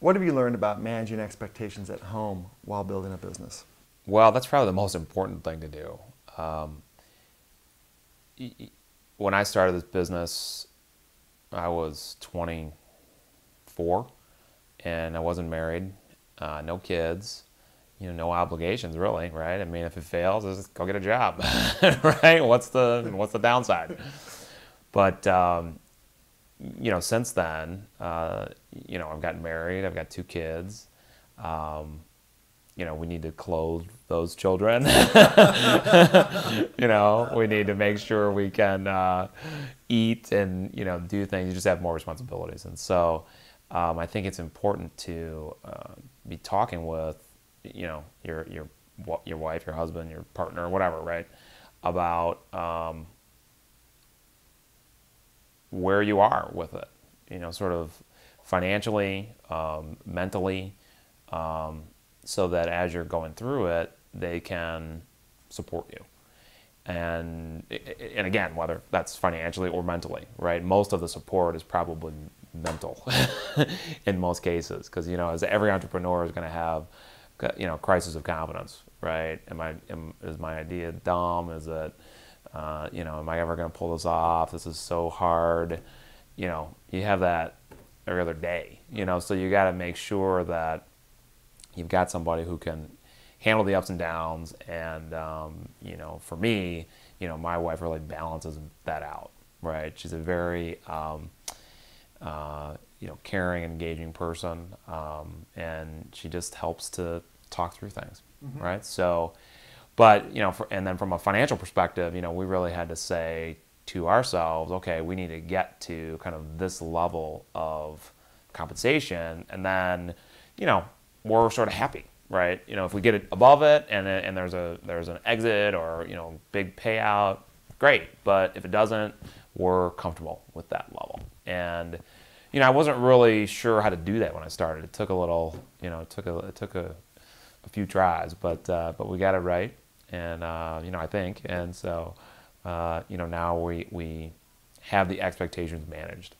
What have you learned about managing expectations at home while building a business? Well, that's probably the most important thing to do. Um, when I started this business, I was 24 and I wasn't married, no kids, no obligations really, right? I mean, if it fails, just go get a job, right? What's the downside? But since then, I've gotten married, I've got two kids. Um, we need to clothe those children. We need to make sure we can eat and, do things. You just have more responsibilities. And so I think it's important to be talking with, your wife, your husband, your partner, whatever, right? About where you are with it, sort of financially, mentally, so that as you're going through it, they can support you. And again, whether that's financially or mentally, right? Most of the support is probably mental in most cases, because as every entrepreneur is going to have, crisis of confidence, right? Is my idea dumb? Is it, am I ever going to pull this off? This is so hard. You have that every other day. So you got to make sure that you've got somebody who can handle the ups and downs. And, for me, my wife really balances that out, right? She's a very, caring, engaging person. And she just helps to talk through things, right? So, but, and then from a financial perspective, we really had to say to ourselves, okay, we need to get to kind of this level of compensation. And then, we're sort of happy, right? If we get it above it and there's an exit or, big payout, great. But if it doesn't, we're comfortable with that level. And, I wasn't really sure how to do that when I started. It took a little, it took a few tries, but we got it right. And, I think, and so, now we have the expectations managed.